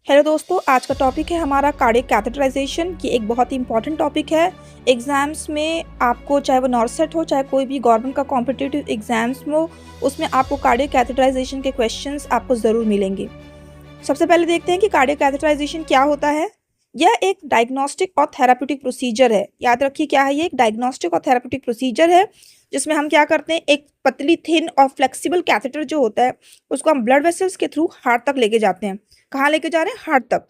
Hello दोस्तों, आज का टॉपिक है हमारा कार्डियक कैथेटराइजेशन की। एक बहुत ही इंपॉर्टेंट टॉपिक है। एग्ज़ाम्स में आपको, चाहे वो नॉर्सेट हो, चाहे कोई भी गवर्नमेंट का कॉम्पिटिटिव एग्ज़ाम्स में हो, उसमें आपको कार्डियक कैथेटराइजेशन के क्वेश्चंस आपको ज़रूर मिलेंगे। सबसे पहले देखते हैं कि कार्डियक कैथेटराइजेशन क्या होता है। यह एक डायग्नोस्टिक और थेराप्यूटिक प्रोसीजर है। याद रखिए क्या है ये, एक डायग्नोस्टिक और थेराप्यूटिक प्रोसीजर है, जिसमें हम क्या करते हैं, एक पतली थिन और फ्लेक्सिबल कैथेटर जो होता है उसको हम ब्लड वेसल्स के थ्रू हार्ट तक लेके जाते हैं। कहाँ लेके जा रहे हैं? हार्ट तक।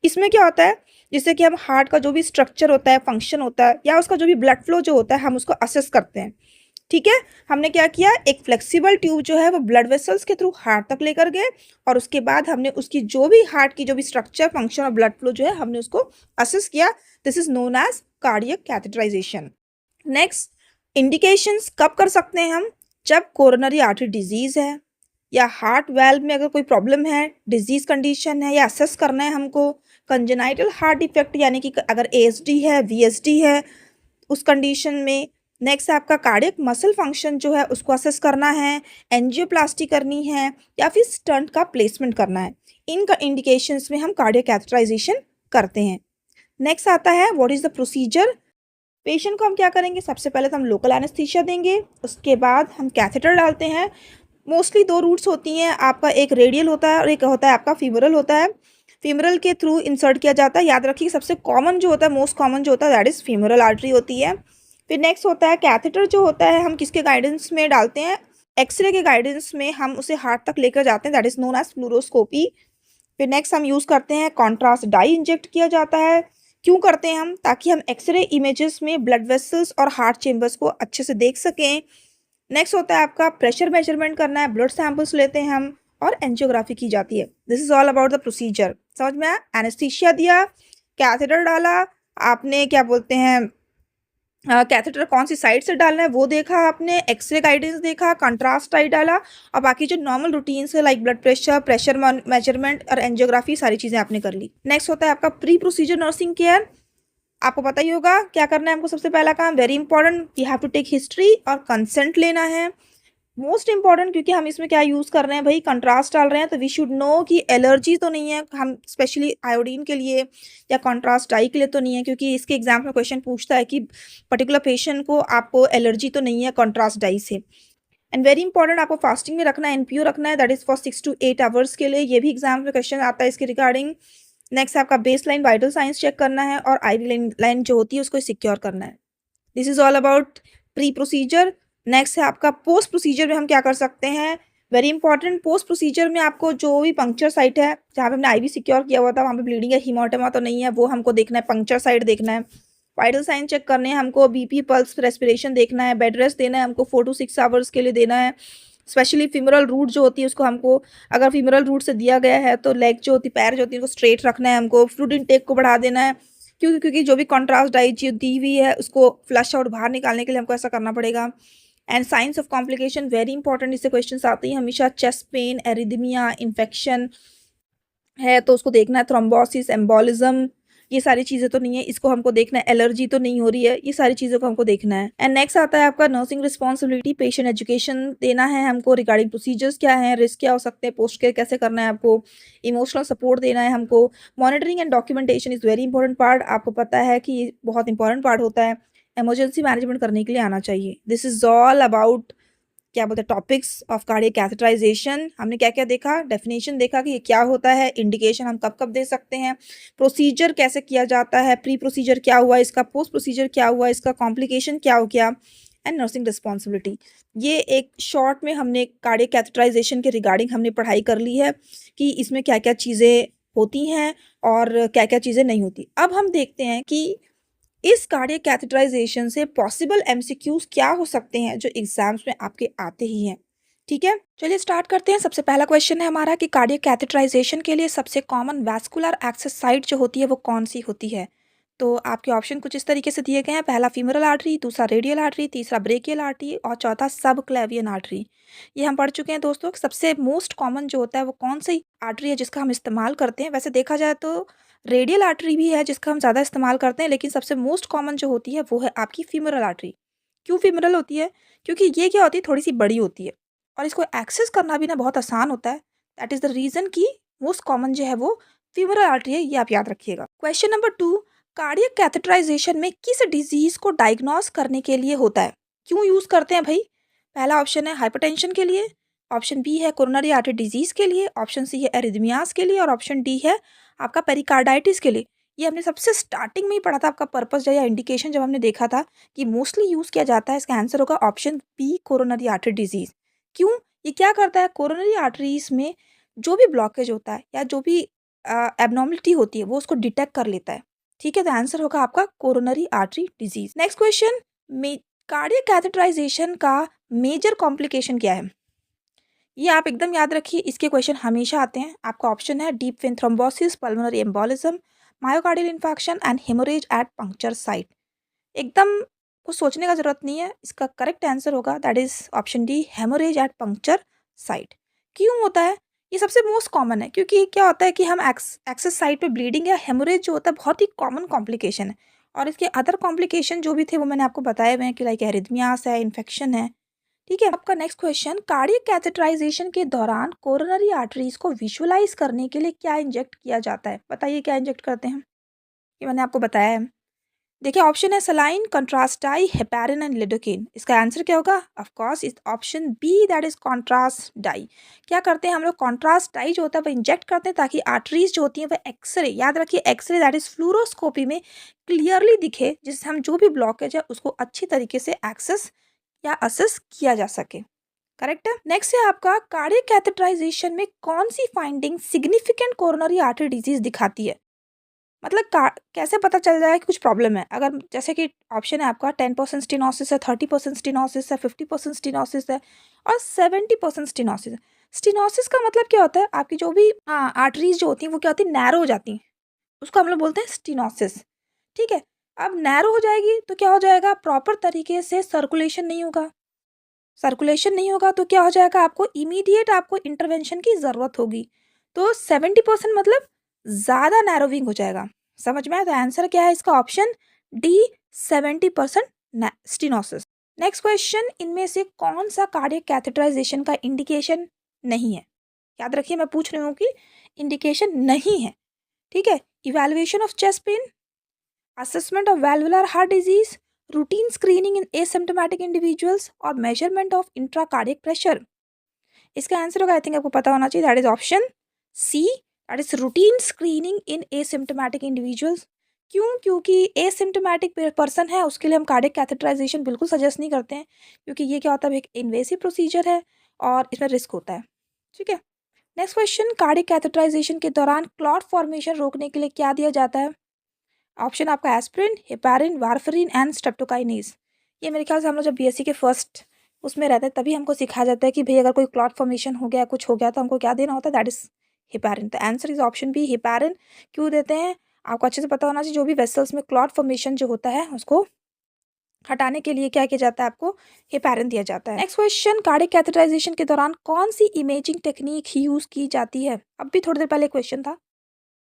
इसमें क्या होता है, जिससे कि हम हार्ट का जो भी स्ट्रक्चर होता है, फंक्शन होता है, या उसका जो भी ब्लड फ्लो जो होता है, हम उसको असेस करते हैं। ठीक है। हमने क्या किया, एक फ्लेक्सिबल ट्यूब जो है वो ब्लड वेसल्स के थ्रू हार्ट तक लेकर गए, और उसके बाद हमने उसकी जो भी हार्ट की जो भी स्ट्रक्चर, फंक्शन और ब्लड फ्लो जो है, हमने उसको असेस किया। This is known as cardiac catheterization. Next, indications कब कर सकते हैं हम? जब कोरोनरी आर्टरी डिजीज है, या हार्ट वेल्व में अगर कोई प्रॉब्लम है, डिजीज कंडीशन है, या असेस करना है हमको कंजेनाइटल हार्ट डिफेक्ट, यानी कि अगर एएसडी है, वीएसडी है, उस कंडीशन में। नेक्स्ट आपका कार्डियक मसल फंक्शन जो है उसको असेस करना है, एंजियोप्लास्टी करनी है, या फिर स्टंट का प्लेसमेंट करना है। इन इंडिकेशंस में हम कार्डियक कैथेटराइजेशन करते हैं। नेक्स्ट आता है what is the procedure. Patient को हम क्या करेंगे, सबसे पहले तो हम लोकल एनेस्थीसिया देंगे, उसके बाद हम कैथेटर डालते हैं। मोस्टली दो रूट्स होती हैं आपका, एक रेडियल होता है और एक होता है आपका फीमरल होता है। फीमरल के थ्रू इंसर्ट किया जाता है। याद रखिए सबसे कॉमन जो होता है, मोस्ट कॉमन जो होता है, दैट इज फीमरल आर्टरी होती है। फिर नेक्स्ट होता है कैथेटर, जो होता है हम किसके गाइडेंस में डालते हैं? एक्सरे के गाइडेंस में हम उसे हार्ट तक लेकर जाते हैं, दैट इज नोन एज फ्लूरोस्कोपी। फिर नेक्स्ट हम यूज़ करते हैं कॉन्ट्रास्ट डाई इंजेक्ट किया जाता है। क्यों करते हैं हम? ताकि हम एक्सरे इमेजेस में ब्लड वेसल्स और हार्ट चेम्बर्स को अच्छे से देख सकें। नेक्स्ट होता है आपका प्रेशर मेजरमेंट करना है, ब्लड सैंपल्स लेते हैं हम, और एंजियोग्राफी की जाती है। This is all about the procedure. समझ में आया? एनेस्थीसिया दिया, कैथेटर डाला, आपने क्या बोलते हैं, कैथेटर कौन सी साइड से डालना है वो देखा आपने, एक्सरे गाइडेंस देखा, कंट्रास्ट टाइट डाला, और बाकी जो नॉर्मल रूटीन से like blood pressure, pressure measurement और एंजियोग्राफी, सारी चीज़ें आपने कर ली। नेक्स्ट होता है आपका प्री प्रोसीजर नर्सिंग केयर। आपको पता ही होगा क्या करना है हमको। सबसे पहला काम, very important, you have to take history और कंसेंट लेना है। मोस्ट इंपॉर्टेंट, क्योंकि हम इसमें क्या यूज़ कर रहे हैं भाई, कंट्रास्ट डाल रहे हैं, तो वी शुड नो कि एलर्जी तो नहीं है, हम स्पेशली आयोडीन के लिए या कंट्रास्ट डाई के लिए तो नहीं है, क्योंकि इसके एग्जाम में क्वेश्चन पूछता है कि पर्टिकुलर पेशेंट को आपको एलर्जी तो नहीं है कंट्रास्ट डाई से। एंड वेरी इंपॉर्टेंट, आपको फास्टिंग में रखना है, एनपीओ रखना है, that is for 6 to 8 hours के लिए। ये भी एग्जाम में क्वेश्चन आता है इसके रिगार्डिंग। नेक्स्ट आपका baseline vital signs check करना है, और आईवी लाइन जो होती है उसको सिक्योर करना है। This is all about pre procedure. Next है आपका पोस्ट प्रोसीजर में हम क्या कर सकते हैं। वेरी इंपॉर्टेंट, पोस्ट प्रोसीजर में आपको जो भी पंक्चर साइट है, जहाँ पे हमने आईवी सिक्योर किया हुआ था, वहाँ पे ब्लीडिंग या हीमोटेमा तो नहीं है, वो हमको देखना है, पंक्चर साइट देखना है, वाइटल साइन चेक करने हैं हमको, बीपी, पल्स, रेस्पिरेशन देखना है, बेड रेस्ट देना है हमको 4 to 6 आवर्स के लिए देना है। स्पेशली फीमरल रूट जो होती है उसको हमको, अगर फीमरल रूट से दिया गया है तो लेग जो होती है, पैर जो होती है, उसको स्ट्रेट रखना है हमको। फ्लूइड इनटेक को बढ़ा देना है, क्योंकि जो भी कॉन्ट्रास्ट डाइट जो दी हुई है उसको फ्लश आउट बाहर निकालने के लिए हमको ऐसा करना पड़ेगा। And science of complication very important, इससे क्वेश्चन आते हैं हमेशा। चेस्ट पेन, एरिदमिया, इन्फेक्शन है तो उसको देखना है, थ्रोम्बोसिस, एम्बोलिज्म, ये सारी चीज़ें तो नहीं है, इसको हमको देखना है, एलर्जी तो नहीं हो रही है, ये सारी चीज़ों को हमको देखना है। एंड नेक्स्ट आता है आपका नर्सिंग रिस्पॉन्सिबिलिटी, पेशेंट एजुकेशन देना है हमको रिगार्डिंग प्रोसीजर्स क्या है, रिस्क क्या हो सकते हैं, पोस्ट केयर कैसे करना है आपको, इमोशनल सपोर्ट देना है हमको। Monitoring and documentation is very important part. आपको पता है कि ये बहुत इंपॉर्टेंट पार्ट होता है, इमरजेंसी मैनेजमेंट करने के लिए आना चाहिए। दिस इज ऑल अबाउट क्या बोलते हैं टॉपिक्स ऑफ कार्डियक कैथेटराइजेशन। हमने क्या क्या देखा, डेफिनेशन देखा कि ये क्या होता है, इंडिकेशन हम कब कब दे सकते हैं, प्रोसीजर कैसे किया जाता है, प्री प्रोसीजर क्या हुआ इसका, पोस्ट प्रोसीजर क्या हुआ इसका, कॉम्प्लिकेशन क्या हो गया, एंड नर्सिंग रिस्पॉन्सिबिलिटी। ये एक शॉर्ट में हमने कार्डियक कैथेटराइजेशन के रिगार्डिंग हमने पढ़ाई कर ली है कि इसमें क्या क्या चीज़ें होती हैं और क्या क्या चीज़ें नहीं होती। अब हम देखते हैं कि इस कार्डियक कैथेटराइजेशन से पॉसिबल एमसीक्यूज क्या हो सकते हैं जो एग्जाम्स में आपके आते ही हैं। ठीक है, चलिए स्टार्ट करते हैं। सबसे पहला क्वेश्चन है हमारा कि कार्डियक कैथेटराइजेशन के लिए सबसे कॉमन वैस्कुलर एक्सेस साइट जो होती है वो कौन सी होती है। तो आपके ऑप्शन कुछ इस तरीके से दिए गए हैं। पहला फीमरल आर्टरी, दूसरा रेडियल आर्टरी, तीसरा ब्रेकियल आर्टरी, और चौथा सब क्लेवियन आर्टरी। ये हम पढ़ चुके हैं दोस्तों। सबसे मोस्ट कॉमन जो होता है वो कौन सी आर्टरी है जिसका हम इस्तेमाल करते हैं। वैसे देखा जाए तो रेडियल आर्टरी भी है जिसका हम ज़्यादा इस्तेमाल करते हैं, लेकिन सबसे मोस्ट कॉमन जो होती है वो है आपकी फीमरल आर्टरी। क्यों फीमरल होती है? क्योंकि ये क्या होती है, थोड़ी सी बड़ी होती है, और इसको एक्सेस करना भी ना बहुत आसान होता है। दैट इज़ द रीज़न कि मोस्ट कॉमन जो है वो फीमोरल आर्टरी है, ये आप याद रखिएगा। क्वेश्चन नंबर 2, कार्डियक कैथेटराइजेशन में किस डिजीज को डायग्नोस करने के लिए होता है? क्यों यूज करते हैं भाई? पहला ऑप्शन है हाइपरटेंशन के लिए, ऑप्शन बी है कोरोनरी आर्टरी डिजीज के लिए, ऑप्शन सी है एरिथमियास के लिए और ऑप्शन डी है आपका पेरिकार्डाइटिस के लिए। ये हमने सबसे स्टार्टिंग में ही पढ़ा था, आपका पर्पस या इंडिकेशन जब हमने देखा था कि मोस्टली यूज किया जाता है, इसका आंसर होगा option B coronary artery disease. क्यों? ये क्या करता है, कोरोनरी आर्टरीज में जो भी ब्लॉकेज होता है या जो भी एबनॉर्मलिटी होती है वो उसको डिटेक्ट कर लेता है। ठीक है, तो आंसर होगा आपका coronary artery disease. Next question, cardiac catheterization का मेजर कॉम्प्लिकेशन क्या है? ये आप एकदम याद रखिए, इसके क्वेश्चन हमेशा आते हैं। आपका ऑप्शन है deep vein thrombosis, pulmonary embolism, myocardial infection and haemorrhage at puncture site. एकदम कुछ सोचने का जरूरत नहीं है, इसका करेक्ट आंसर होगा that is option D, haemorrhage at puncture site. क्यों होता है? ये सबसे मोस्ट कॉमन है, क्योंकि क्या होता है कि हम एक्सेस साइट पे ब्लीडिंग या हेमोरेज जो होता है बहुत ही कॉमन कॉम्प्लिकेशन है। और इसके अदर कॉम्प्लिकेशन जो भी थे वो मैंने आपको बताए हुए हैं कि लाइक एरिथमियास है, इन्फेक्शन है। ठीक है, आपका नेक्स्ट क्वेश्चन, कार्डियक कैथेटराइजेशन के दौरान कोरोनरी आर्टरीज को विजुअलाइज करने के लिए क्या इंजेक्ट किया जाता है? बताइए क्या इंजेक्ट करते हैं? ये मैंने आपको बताया है। देखिए ऑप्शन है saline, contrast dye, heparin and lidocaine. इसका आंसर क्या होगा? Of course is option B that is contrast dye. क्या करते हैं हम लोग? कंट्रास्ट डाई जो होता है वो इंजेक्ट करते हैं ताकि आर्टरीज जो होती हैं वो एक्सरे, याद रखिए एक्सरे दैट इज फ्लूरोस्कोपी में क्लियरली दिखे, जिससे हम जो भी ब्लॉकेज है उसको अच्छी तरीके से एक्सेस या असेस किया जा सके। करेक्ट है। नेक्स्ट है आपका, कार्डियक कैथेटराइजेशन में कौन सी finding significant coronary artery disease दिखाती है? मतलब कैसे पता चल जाएगा कि कुछ प्रॉब्लम है? अगर जैसे कि ऑप्शन है आपका 10% स्टेनोसिस है, 30% स्टेनोसिस है, 50% स्टेनोसिस है और 70% स्टेनोसिस है। स्टेनोसिस का मतलब क्या होता है? आपकी जो भी आर्टरीज जो होती हैं वो क्या होती है, नैरो हो जाती हैं, उसको हम लोग बोलते हैं स्टेनोसिस। ठीक है, अब नैरो हो जाएगी तो क्या हो जाएगा, प्रॉपर तरीके से सर्कुलेशन नहीं होगा। सर्कुलेशन नहीं होगा तो क्या हो जाएगा, आपको इमीडिएट आपको इंटरवेंशन की ज़रूरत होगी। तो 70% मतलब ज़्यादा नैरोविंग हो जाएगा। समझ में आया? तो आंसर क्या है इसका? Option D, 70% stenosis. Next question, इनमें से कौन सा कार्डियक कैथेटराइजेशन का इंडिकेशन नहीं है? याद रखिए मैं पूछ रही हूँ कि इंडिकेशन नहीं है। ठीक है, evaluation of chest pain, assessment of valvular heart disease, routine screening in asymptomatic individuals और measurement of intracardiac pressure। इसका आंसर होगा, आई थिंक आपको पता होना चाहिए, that is option C, that is routine screening in asymptomatic individuals. क्यों? क्योंकि asymptomatic person है उसके लिए हम कार्डियक कैथेटराइजेशन बिल्कुल सजेस्ट नहीं करते हैं, क्योंकि ये क्या होता है, एक इन्वेसिव प्रोसीजर है और इसमें रिस्क होता है। ठीक है, नेक्स्ट क्वेश्चन, कार्डियक कैथेटराइजेशन के दौरान क्लॉट फॉर्मेशन रोकने के लिए क्या दिया जाता है? ऑप्शन आपका aspirin, heparin, warfarin and streptokinase. ये मेरे ख्याल से हम लोग जब बीएससी के फर्स्ट उसमें रहते हैं तभी हमको सिखाया जाता है कि भाई अगर कोई क्लॉट फॉर्मेशन हो गया, कुछ हो गया तो हमको क्या देना होता है, दैट इज हेपारिन। तो answer is option B, heparin. क्यों देते हैं? आपको अच्छे से पता होना चाहिए, जो भी वेसल्स में क्लॉट फॉर्मेशन जो होता है उसको हटाने के लिए क्या किया जाता है, आपको हेपारिन दिया जाता है। नेक्स्ट क्वेश्चन, कार्डियक कैथेटराइजेशन के दौरान कौन सी इमेजिंग टेक्निक यूज की जाती है? अब भी थोड़ी देर पहले क्वेश्चन था,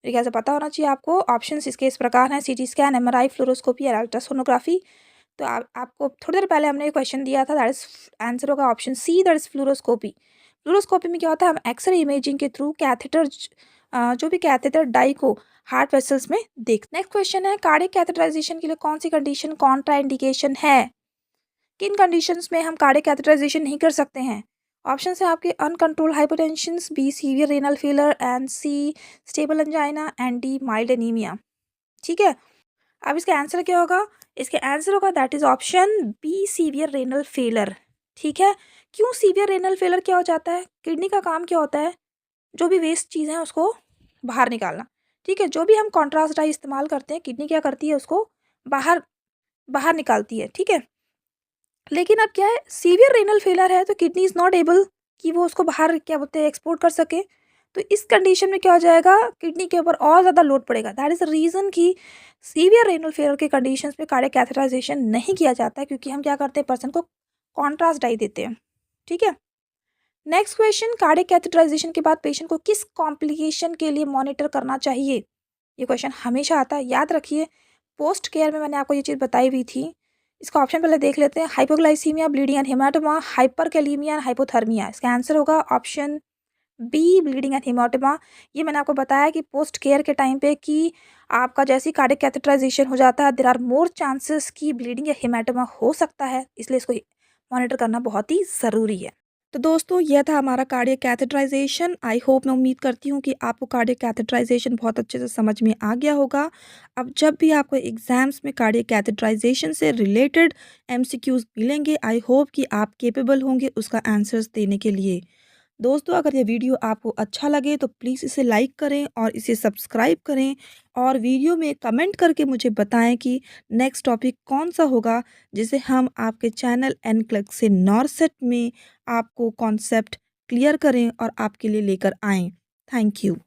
मेरे ख्याल से पता होना चाहिए आपको। ऑप्शंस इसके इस प्रकार हैं, सीटी स्कैन, एमआरआई, फ्लोरोस्कोपी और अल्ट्रासोनोग्राफी। तो आपको थोड़ी देर पहले हमने क्वेश्चन दिया था, दैट इज आंसर होगा option C, that is fluoroscopy. Fluoroscopy में क्या होता है, हम एक्सरे इमेजिंग के थ्रू कैथेटर जो भी कैथेटर डाई को हार्ट वेसल्स में देख। नेक्स्ट क्वेश्चन है, कार्डियक कैथेटराइजेशन के लिए कौन सी कंडीशन कॉन्ट्राइंडिकेशन है? किन कंडीशंस में हम कार्डियक कैथेटराइजेशन नहीं कर सकते हैं? ऑप्शन है आपके uncontrol hypertension, B severe renal failure and C stable angina and D mild anaemia. ठीक है, अब इसका आंसर क्या होगा? इसका आंसर होगा that is option B, severe renal failure. ठीक है, क्यों सीवियर रेनल फेलर क्या हो जाता है? किडनी का काम क्या होता है, जो भी वेस्ट चीज़ है उसको बाहर निकालना। ठीक है, जो भी हम कॉन्ट्रास्ट डाई इस्तेमाल करते हैं किडनी क्या करती है, उसको बाहर बाहर निकालती है। ठीक है, लेकिन अब क्या है, सीवियर रेनल फेलर है तो किडनी इज़ नॉट एबल कि वो उसको बाहर क्या बोलते हैं एक्सपोर्ट कर सके। तो इस कंडीशन में क्या हो जाएगा, किडनी के ऊपर और ज़्यादा लोड पड़ेगा। दैट इज़ द रीज़न कि सीवियर रेनल फेलर के कंडीशंस में कार्डियक कैथेटराइजेशन नहीं किया जाता है, क्योंकि हम क्या करते हैं, पर्सन को कॉन्ट्रास्ट डाई देते हैं। ठीक है, नेक्स्ट क्वेश्चन, कार्डियक कैथेटराइजेशन के बाद पेशेंट को किस कॉम्प्लिकेशन के लिए मॉनिटर करना चाहिए? ये क्वेश्चन हमेशा आता है, याद रखिए। पोस्ट केयर में मैंने आपको ये चीज़ बताई हुई थी। इसका ऑप्शन पहले देख लेते हैं, hypoglycaemia, bleeding and haematoma, hyperkalaemia and hypothermia. इसका आंसर होगा option B bleeding and haematoma, ये मैंने आपको बताया कि पोस्ट केयर के टाइम पे कि आपका जैसे ही कार्डियक कैथेटराइजेशन हो जाता है, देयर आर मोर चांसेस कि ब्लीडिंग या हेमाटोमा हो सकता है, इसलिए इसको मॉनिटर करना बहुत ही ज़रूरी है। तो दोस्तों, यह था हमारा कार्डियक कैथेटराइजेशन। आई होप, मैं उम्मीद करती हूँ कि आपको कार्डियक कैथेटराइजेशन बहुत अच्छे से समझ में आ गया होगा। अब जब भी आपको एग्ज़ाम्स में कार्डियक कैथेटराइजेशन से रिलेटेड एमसीक्यूज़ मिलेंगे, आई होप कि आप कैपेबल होंगे उसका आंसर्स देने के लिए। दोस्तों, अगर ये वीडियो आपको अच्छा लगे तो प्लीज़ इसे लाइक करें और इसे सब्सक्राइब करें और वीडियो में कमेंट करके मुझे बताएं कि नेक्स्ट टॉपिक कौन-सा होगा, जिसे हम आपके चैनल एनक्लग से नॉरसेट में आपको कॉन्सेप्ट क्लियर करें और आपके लिए लेकर आएँ। Thank you.